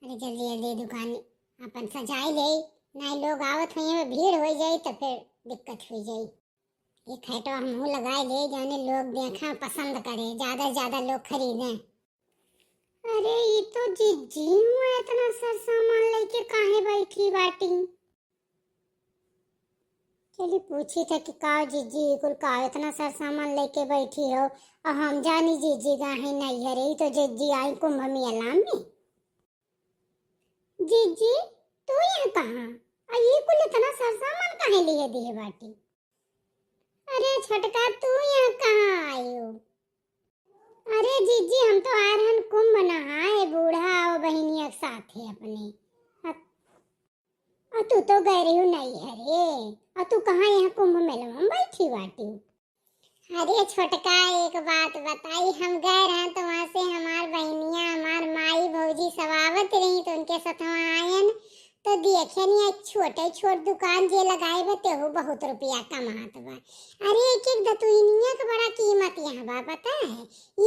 अरे जल्दी जल्दी दुकान अपन सजाई ले, नहीं लोग आवत हुई में भीड़ हो जाई तो फिर दिक्कत हो जाई। ये खैटवा हमहू लगाए ले जाने लोग देखा पसंद करे, ज्यादा से ज्यादा लोग खरीदे। अरे ये तो जीजी हुआ इतना सर सामान लेके काहे बैठी बाटी। चली पूछी था कि का जीजी कुल का इतना सर सामान लेके बैठी हो, और हम जानी जीजी गाहे नहीं है रही तो जीजी आई कुंभ मेला में। जीजी तू यहाँ कहाँ, और ये कुल इतना सर सामान काहे लिए दिए बाटी। अरे छटका तू यहाँ कहाँ आई हो। अरे जीजी हम तो आ रहन कुंभ नहाए, बूढ़ा और बहनिया के साथ है अपने। और तू तो गए रही हो नहीं है रे, और तू कहाँ यहाँ कुंभ मेला में बैठी बाटी। अरे छोटका एक बात बताई, हम गए रहे तो वहाँ से हमार बहनिया हमार माई भौजी सब आवत रही तो उनके साथ वहाँ आयन तो देखे नहीं एक छोटे छोट दुकान जे लगाए बते हो बहुत रुपया कमात बा। अरे एक एक दतुइनिया का बड़ा कीमत यहाँ बा पता है।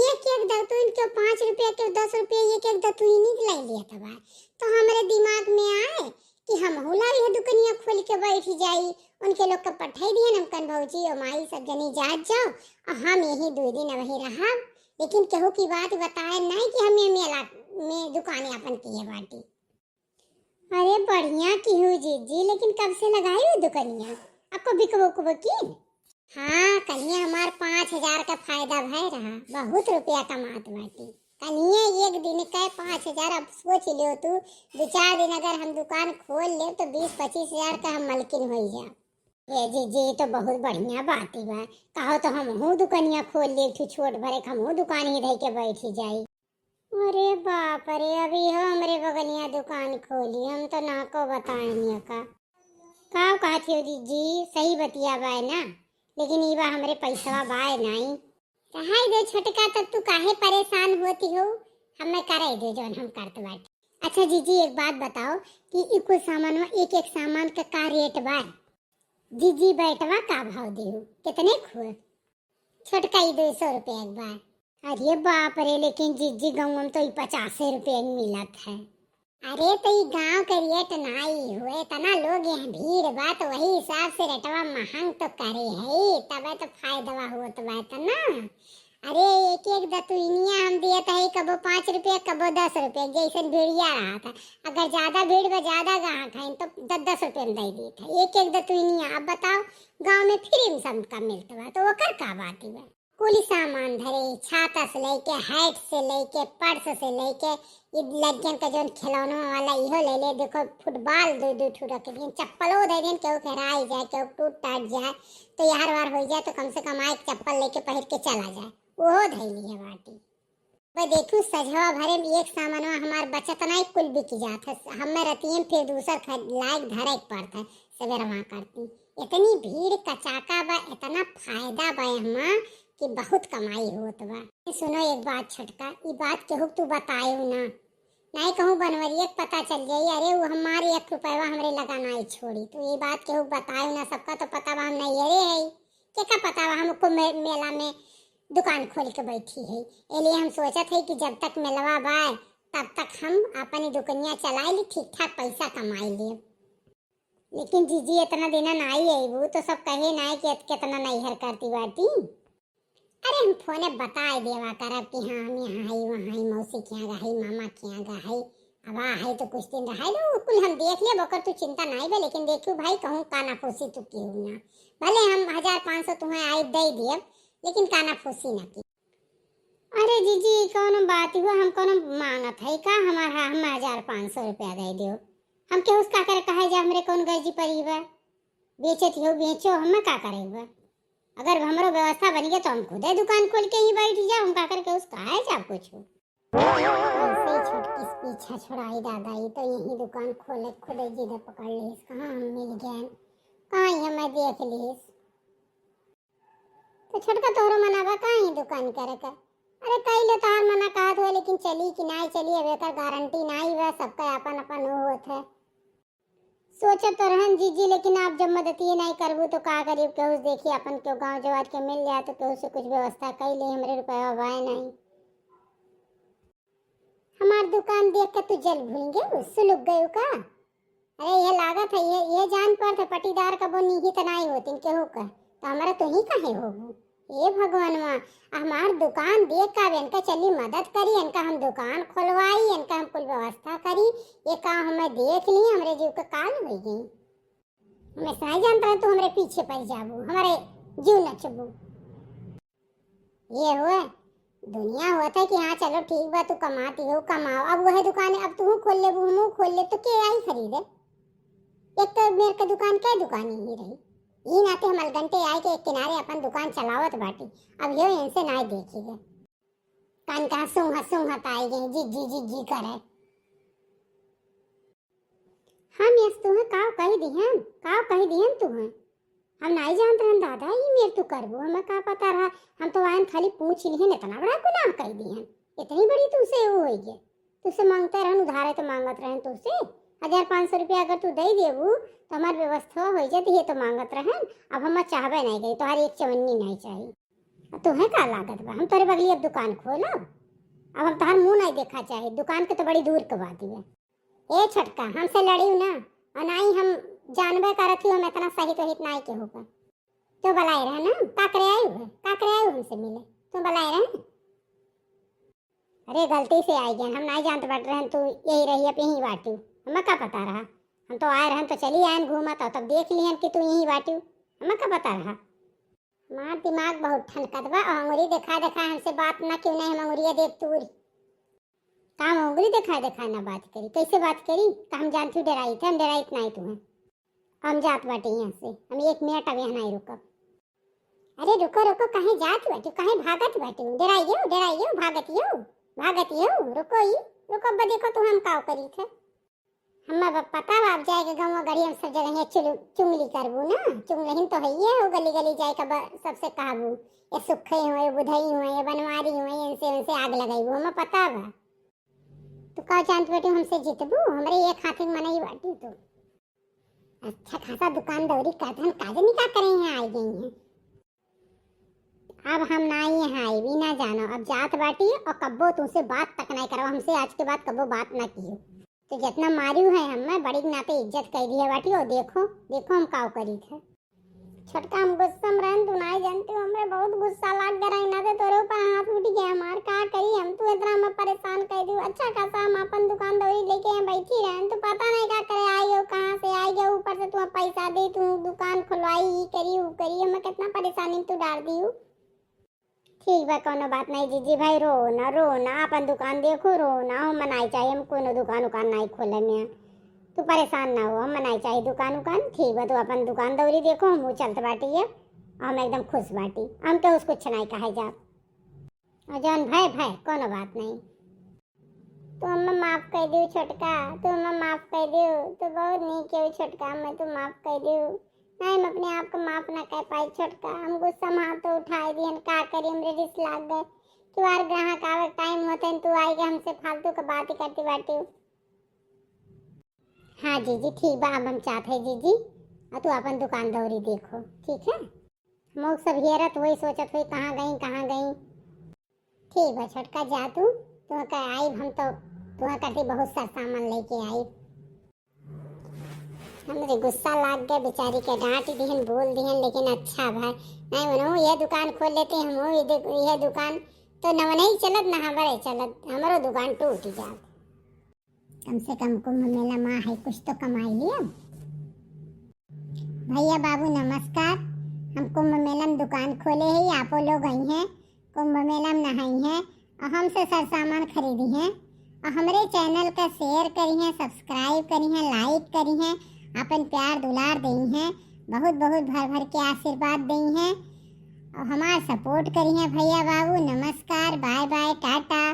एक एक दतुइन के 5 रुपया के 10 रुपया एक एक दतुइनी ले लिया बा। तो हमारे दिमाग में आए कि हम होला यह दुकानिया खोल के बैठ जाई, उनके लोग का पठाई दिए नमकन भौजी और माई सब जनी जात जाओ और हम यही 2 दिन वही रहा। लेकिन केहू की बात बताए नहीं कि हमें मेला में दुकानें अपन किए बाटी। अरे बढ़िया की हूँ जीजी, लेकिन कब से लगाई हो दुकानिया, आपको बिकबो कुबो की। हाँ कन्या हमार 5,000 का फायदा भय रहा, बहुत रुपया कमात बाटी। कन्या एक दिन का 5,000, अब सोच लियो तू 2-4 दिन अगर हम दुकान खोल ले तो 20-25 हजार का हम मलकिन हो जा। ये जीजी तो बहुत बढ़िया बात है बा, कहो तो हम हूँ दुकानिया खोल ले, छोट भरे हम हूँ दुकान ही रह के बैठी जाई। अरे बाप रे, अभी हो हमरे बगनिया दुकान खोली, हम तो ना को बताएं का कहती हो जीजी, सही बतिया बाय ना, लेकिन ये बा हमरे पैसा बाय नहीं। कहाई दे छटका, तब तू काहे परेशान होती हो, हमें करे दे जो हम करत बाटे। अच्छा जीजी एक बात बताओ कि ई कुल सामान में एक एक सामान का रेट बा। जीजी बैठवा का भाव देहु, कितने खुए। छटका ही 200 रुपये एक बार। अरे बाप रे, लेकिन जीजी गाँव में तो 50 रुपये मिलत है। अरे तो ये गांव के रेट नहीं हुए, इतना लोग यहाँ भीड़ बा तो वही हिसाब से रेटवा महंग तो करे है, तब तो फायदा होत बा ना। अरे एक एक दतुइनिया हम दियत है, कबो 5 रुपया कबो 10 रुपया, जैसे भीड़िया रहा था। अगर ज्यादा भीड़ में ज्यादा गाहक है तो 10-10 रुपये में दे दी था एक एक दतुइनिया। अब बताओ गाँव में फ्री में सबका मिलता बा तो वकर का बात है। कुल सामान धरे, छाता से लेके हैट से लेके पर्स से लेके ये लड़कियन का जो खिलौना वाला इहो ले ले, देखो फुटबॉल 2-2 ठो रख दिए, चप्पलों दे दें, केहू फेराई जाए केहू टूट टाट जाए तो यार वार हो जाए तो कम से कम एक चप्पल लेके पहन के चला जाए, वो धैली है बाटी। भाई देखू सजवा भरे में एक सामान हमार बचत नहीं कुल बिक जात है, हमें रतियन फिर दूसर लायक धरे पड़ता है सवेरा वहाँ करती। इतनी भीड़ कचाका बा, इतना फायदा बा हमार कि बहुत कमाई होत बा। सुनो एक बात छटका, ये बात केहू तू बतायो ना, नहीं कहूँ बनवरिया पता चल जाई, अरे वो हमारे 1 रुपया हमरे लगाना ही छोड़ी, तो ये बात केहू बतायो ना, सबका तो पता बा हम नहीं अरे है क्या पता बा हमको मेला में दुकान खोल के बैठी है। इसलिए हम सोचत है कि जब तक मेलवा बा तब तक हम अपनी दुकानिया चलाई ली, ठीक ठाक पैसा कमाई लिए। लेकिन जीजी इतना दिन नहीं आई वो तो सब कहे नहीं कि कितना नहीं हर करती बाटी। अरे हम फोने बताए देवा करब कि हाँ हम यहाँ आई वहाँ आई, मौसी के यहाँ गई, मामा के यहाँ गई, अब आई तो कुछ दिन रहा तो कुल हम देख लिया बकर, तू चिंता नहीं बे। लेकिन देखू भाई कहूँ काना फूसी तू की ना, भले हम 1,500 तुम्हें आई दे दिए, लेकिन काना फूसी ना की। अरे जीजी कौन बात हुआ, हम कौन मांगत है का हमारा, हम 1,500 रुपया दे दियो, हम क्या उसका करे कहे जा हमरे कौन गरजी पड़ी बा, बेचे हो बेचो, हम का करे हुआ। अगर हमारा व्यवस्था बन गया तो हम खुद ही दुकान खोल के ही बैठ जाओ, हम का करके उसका है जा कुछ ऐसे ही छोटकी पीछा छुड़ाई दादा, ये तो यही दुकान खोले खुद ही जिद पकड़ ली, कहाँ हम मिल गए कहाँ ही हमें देख ली तो छोटका तोहरो मनावा कहाँ ही दुकान करे का। अरे कई ले तार मना कहा था, लेकिन चली कि नहीं चली अब एक गारंटी नहीं हुआ, सबका अपन अपन होत है। सोचे तो रहन जीजी, लेकिन आप जब मदद ये नहीं करबू तो का करीब केहू देखिए अपन क्यों गांव जवार के मिल जाए तो केहू से कुछ व्यवस्था कर ले, हमरे रुपया वाय नहीं। हमार दुकान देख के तू जल भूल गए, सुलग गयो का? अरे ये लागत है, ये जान पर थे पटीदार का वो निहित नहीं होती केहू का, तो हमारा तो ही काहे होगू। ये भगवानवा हमार दुकान देख का इनका चली मदद करी, इनका हम दुकान खोलवाई, इनका हम कुल व्यवस्था करी, ये काम हमें देख ली, हमारे जीव का काल हो गई। हमें सही जानता है तू हमारे पीछे पड़ जाबू, हमारे जीव नचबू। ये हुआ दुनिया होता है कि हाँ चलो ठीक बा, तू कमाती हो कमाओ, अब वह दुकान अब तू खोल ले, वो खोल ले, तो क्या आई खरीदे? एक तो मेरे का दुकान क्या दुकान ही रही, ये नाते हम अलगंटे आए के एक किनारे अपन दुकान चलावत बाटी, अब ये इनसे ना देखी गए कान का सुंघत आई गई जी करे। हम यस तू है काव कही दिहन तू है, हम नहीं जानते हैं दादा ये मेरे तू करबो, हमें का पता रहा, हम तो आयन खाली पूछ लिहन, इतना बड़ा गुनाह कर दिहन, इतनी बड़ी तुसे वो हो गया, तुसे मांगते रहन उधारे तो मांगत रहन, तुसे 1500 रुपया अगर तू दे देबू तो हमारी व्यवस्था हो जाती है, तो मांगत रहन। अब हम चाहबे नहीं गई, तुम्हारी एक चवन्नी नहीं चाहिए, तुम्हें का लागत बा, हम तोरे बगली अब दुकान खोलब, अब हम तुम्हार मुंह नहीं देखा चाहिए, दुकान के तो बड़ी दूर के बात है। ए छटका हमसे लड़ी ना, और नहीं हम जानबे करत हूँ हम इतना सही तो हित नहीं के होगा, तो बलाई रहे ना, काकरे आयु हमसे मिले, तो बलाई रहे। अरे गलती से आई गए, हम नहीं जानते बैठ रहे, तू यही रही अब यहीं बाटी, हमें क्या पता रहा, हम तो आए रहन तो चली आयन घूमा तो तब देख लियन कि तू यहीं बाटी, हमें क्या पता रहा। हमार दिमाग बहुत ठनकत बा, अंगुरी देखा हमसे बात ना क्यों नहीं, हम अंगुरिया देख तूरी काम अंगुरी देखा ना बात करी, कैसे बात करी, तो हम जानती हूँ डराई थे, हम डराई नहीं तुम्हें, हम जात बाटे यहाँ से, हम 1 मिनट अब यहाँ नहीं रुकब। अरे रुको कहीं जात बाटे, कहीं भागत बाटे, डराइयो भागत यो रुको बा, देखो तो हम काव करी थे, हम पता बाप जाएगा गाँव गढ़ी, हम सब जगह चुंगली करबू ना, चुंगलहिन तो है ये हो, गली जाए का सबसे कहबू ये सुखे हुए, बुधई हुए, ये बनवारी हुए, इनसे आग लगाईबू, हमें पता बा। तो का जानत बेटी हमसे जितबू, हमरे ये खातिर मनई बाटी, तो अच्छा खासा दुकान दौरी करते हैं, काजे निका करें यहाँ आई गई हैं, अब हम ना यहाँ आई भी ना जानो, अब जात बाटी और कब्बो तुमसे बात तक नहीं करो, हमसे आज के बाद कब्बो बात ना कियो, तो जितना मारियो है हमें बड़ी नाते इज्जत कर दी है बाटी, और देखो हम काव करी थे। छोटका हम गुस्सा में रहन, तू नहीं जानती हमरे बहुत गुस्सा लाग गया ना, तो तोरे ऊपर हाथ उठ गया हमार, का करी हम, तू इतना हमें परेशान कर दी, अच्छा खासा हम अपन दुकान दौरी लेके यहाँ बैठी रहन, तो पता नहीं क्या करे आई हो, कहाँ से आई गया, ऊपर से तू पैसा दे, तू दुकान खुलवाई, ये करी वो करी, हमें कितना परेशानी तू डाल दी। ठीक बा कोनो बात नहीं जीजी भाई, रो ना अपन दुकान देखो, रो ना हो, मनाई चाहिए, हम कोनो दुकान नहीं खोले में, तू परेशान ना हो, हम मनाई चाहिए दुकान ठीक बा, तू अपन दुकान दौरी देखो, हम चलते बाटी है, हम एकदम खुश बाटी, हम तो उसको कुछ नहीं कहे जा, और जौन भाई कोनो बात नहीं, तू हमें माफ कर दियो छोटका, तू हमें माफ कर दियो, तू बहुत नहीं क्यों छोटका, मैं तू माफ कर दियो, नहीं हम अपने आप को माफ ना कर पाई छोटका, हम गुस्सा में हाथ तो उठाए दिए, का करी हमरे रिस लाग गए, तू आर ग्राहक आवे टाइम होते हैं, तू आई गए हमसे फालतू का बात ही करती बाटी। हाँ जीजी ठीक बा, अब हम चाहते हैं जीजी, और तू अपन दुकान दौरी देखो, ठीक है, हम सब हेरत वही सोचत हुई कहाँ गई, ठीक बा छोटका जा तू आई, हम तो तुम्हें करती बहुत सा सामान लेके आई, हमरे गुस्सा लाग गया, बेचारी के डांट दिहन बोल दिहन, लेकिन अच्छा भाई नहीं बनो, ये दुकान खोल लेते हम, ये दुकान तो न नहीं चलत ना हमारे चलत, हमारो दुकान टूट जात, कम से कम कुंभ मेला माँ है कुछ तो कमाई लिया। भैया बाबू नमस्कार, हम कुंभ मेला में दुकान खोले हैं, आप लोग आई हैं कुंभ मेला में नहाई हैं, और हमसे सर सामान खरीदी हैं, और हमारे चैनल का शेयर करी हैं, सब्सक्राइब करी हैं, लाइक करी हैं, अपन प्यार दुलार दी हैं, बहुत भर के आशीर्वाद दी हैं, और हमारा सपोर्ट करी हैं। भैया बाबू नमस्कार, बाय बाय, टाटा।